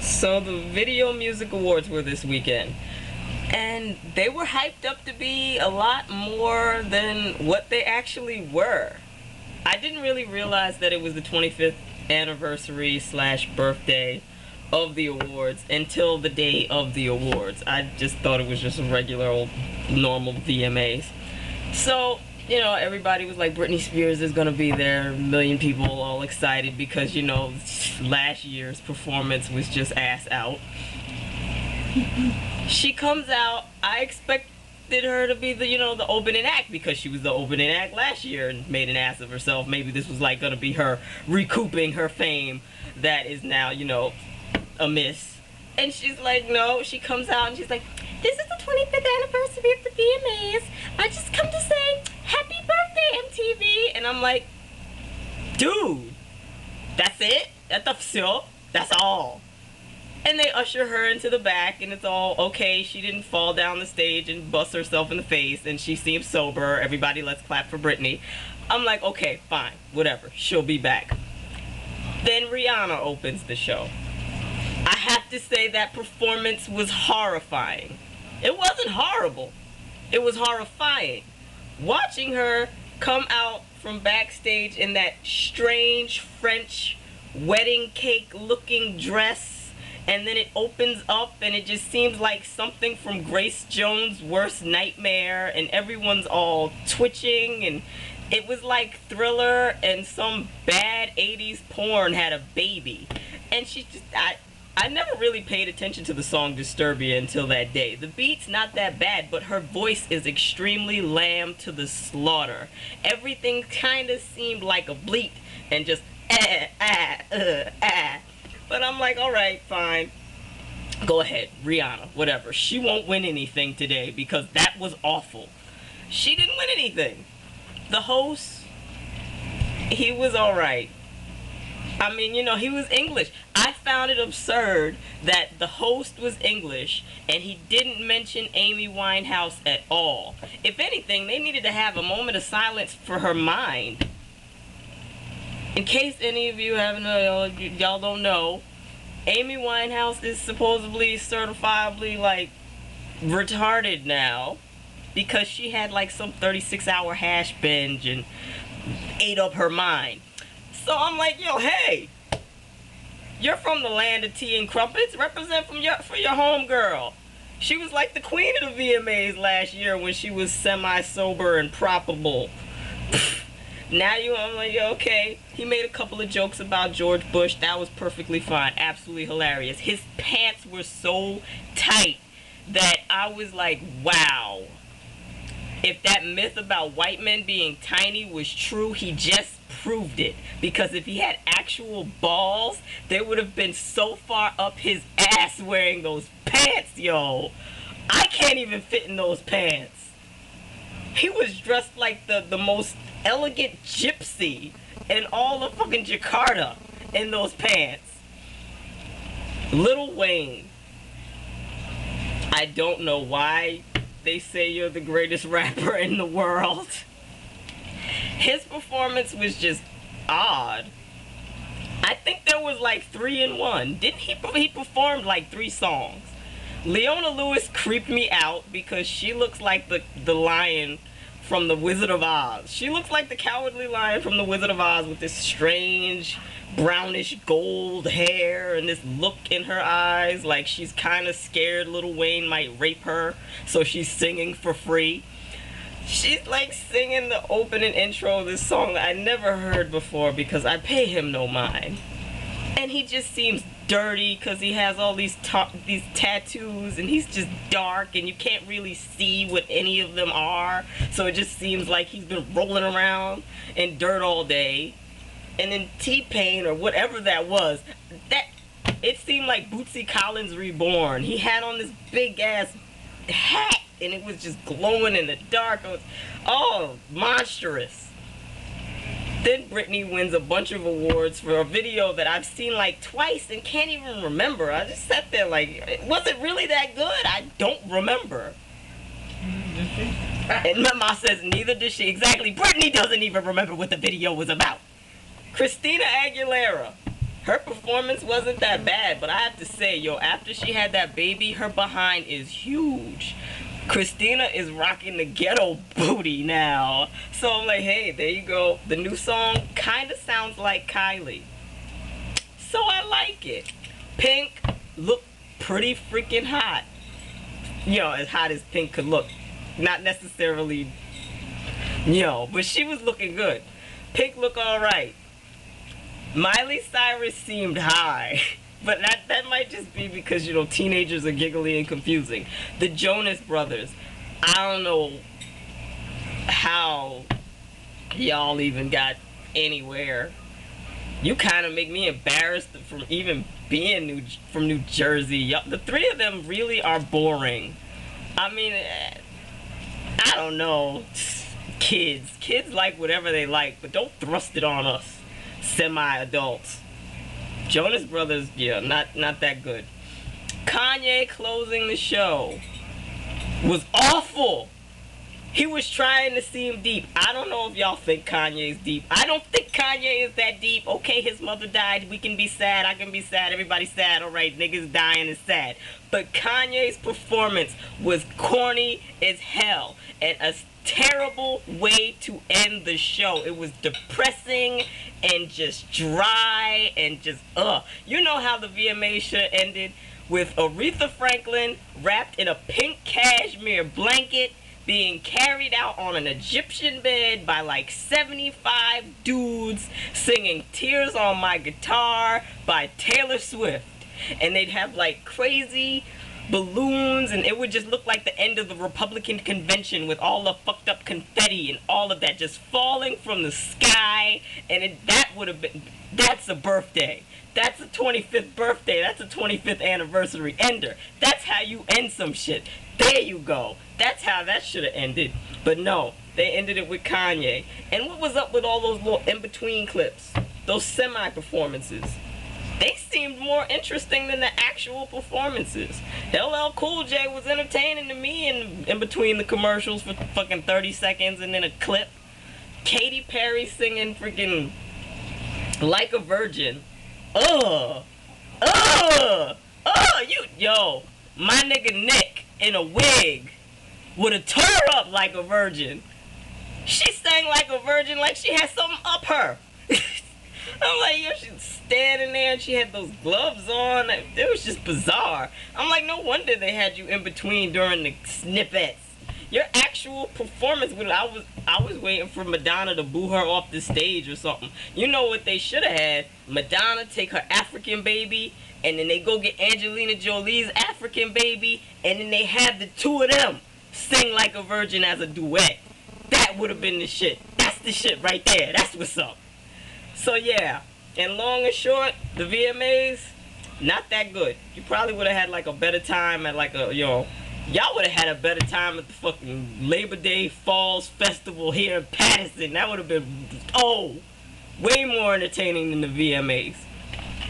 So the Video Music Awards were this weekend, and they were hyped up to be a lot more than what they actually were. I didn't really realize that it was the 25th anniversary slash birthday of the awards until the day of the awards. I just thought it was just a regular old normal VMAs. So, you know, everybody was like, Britney Spears is gonna be there. A million people all excited because, you know, last year's performance was just ass out. She comes out. I expected her to be the, you know, the opening act because she was the opening act last year and made an ass of herself. Maybe this was like gonna be her recouping her fame that is now, you know, a miss. And she's like, no, she comes out and she's like, this is the 25th anniversary of the VMAs. I just come to say, happy birthday, MTV. And I'm like, dude, that's it? That's all. And they usher her into the back, and it's all okay. She didn't fall down the stage and bust herself in the face, and she seems sober. Everybody, let's clap for Britney. I'm like, okay, fine, whatever. She'll be back. Then Rihanna opens the show. I have to say that performance was horrifying. It wasn't horrible. It was horrifying. Watching her come out from backstage in that strange French wedding cake looking dress, and then it opens up and it just seems like something from Grace Jones' worst nightmare, and everyone's all twitching, and it was like Thriller and some bad 80s porn had a baby. And she just, I never really paid attention to the song Disturbia until that day. The beat's not that bad, but her voice is extremely lamb to the slaughter. Everything kind of seemed like a bleat and just But I'm like, alright, fine. Go ahead, Rihanna, whatever. She won't win anything today because that was awful. She didn't win anything. The host, he was alright. I mean, you know, he was English. I found it absurd that the host was English and he didn't mention Amy Winehouse at all. If anything, they needed to have a moment of silence for her mind. In case any of you haven't, y'all don't know, Amy Winehouse is supposedly certifiably, like, retarded now because she had, like, some 36-hour hash binge and ate up her mind. So I'm like, yo, hey, you're from the land of tea and crumpets. Represent for your home girl. She was like the queen of the VMAs last year when she was semi-sober and proppable. Now I'm like, yo, okay. He made a couple of jokes about George Bush. That was perfectly fine. Absolutely hilarious. His pants were so tight that I was like, wow. If that myth about white men being tiny was true, he just proved it. Because if he had actual balls, they would have been so far up his ass wearing those pants, yo. I can't even fit in those pants. He was dressed like the most elegant gypsy in all of fucking Jakarta in those pants. Lil Wayne. I don't know why they say you're the greatest rapper in the world. His performance was just odd. I think there was like 3 in 1. Didn't he performed like 3 songs. Leona Lewis creeped me out because she looks like the lion from the Wizard of Oz. She looks like the cowardly lion from the Wizard of Oz with this strange brownish gold hair and this look in her eyes like she's kind of scared Lil Wayne might rape her, so she's singing for free. She's like singing the opening intro of this song that I never heard before because I pay him no mind. And he just seems dirty because he has all these tattoos and he's just dark and you can't really see what any of them are. So it just seems like he's been rolling around in dirt all day. And then T-Pain or whatever that was, it seemed like Bootsy Collins reborn. He had on this big ass hat and it was just glowing in the dark. It was, monstrous. Then Britney wins a bunch of awards for a video that I've seen like twice and can't even remember. I just sat there like, was it really that good? I don't remember. And Mama says neither does she. Exactly. Britney doesn't even remember what the video was about. Christina Aguilera. Her performance wasn't that bad, but I have to say, yo, after she had that baby, her behind is huge. Christina is rocking the ghetto booty now. So I'm like, hey, there you go. The new song kind of sounds like Kylie. So I like it. Pink looked pretty freaking hot. You know, as hot as Pink could look. Not necessarily, you know, but she was looking good. Pink looked alright. Miley Cyrus seemed high. But that might just be because, you know, teenagers are giggly and confusing. The Jonas Brothers. I don't know how y'all even got anywhere. You kind of make me embarrassed from even being from New Jersey. The three of them really are boring. I mean, I don't know. Kids like whatever they like, but don't thrust it on us semi-adults. Jonas Brothers, yeah, not that good. Kanye closing the show was awful. He was trying to seem deep. I don't know if y'all think Kanye's deep. I don't think Kanye is that deep. Okay, his mother died. We can be sad. I can be sad. Everybody's sad. All right, niggas dying is sad. But Kanye's performance was corny as hell. And a terrible way to end the show. It was depressing and just dry and just You know how the VMA should have ended? With Aretha Franklin wrapped in a pink cashmere blanket being carried out on an Egyptian bed by like 75 dudes singing Tears on My Guitar by Taylor Swift. And they'd have like crazy balloons, and it would just look like the end of the Republican convention with all the fucked up confetti and all of that just falling from the sky. And that would have been, that's a birthday. That's a 25th birthday. That's a 25th anniversary ender. That's how you end some shit. There you go. That's how that should have ended. But no, they ended it with Kanye. And what was up with all those little in-between clips? Those semi-performances. They seemed more interesting than the actual performances. LL Cool J was entertaining to me in between the commercials for fucking 30 seconds and then a clip. Katy Perry singing freaking Like a Virgin. Yo, my nigga Nick in a wig would have tore up Like a Virgin. She sang Like a Virgin like she had something up her. I'm like, yo, she's standing there and she had those gloves on. It was just bizarre. I'm like, no wonder they had you in between during the snippets. Your actual performance, I was waiting for Madonna to boo her off the stage or something. You know what they should have had? Madonna take her African baby, and then they go get Angelina Jolie's African baby, and then they have the two of them sing Like a Virgin as a duet. That would have been the shit. That's the shit right there. That's what's up. So yeah, and long and short, the VMAs, not that good. You probably would have had like a better time at like a, y'all would have had a better time at the fucking Labor Day Falls Festival here in Patterson. That would have been, way more entertaining than the VMAs.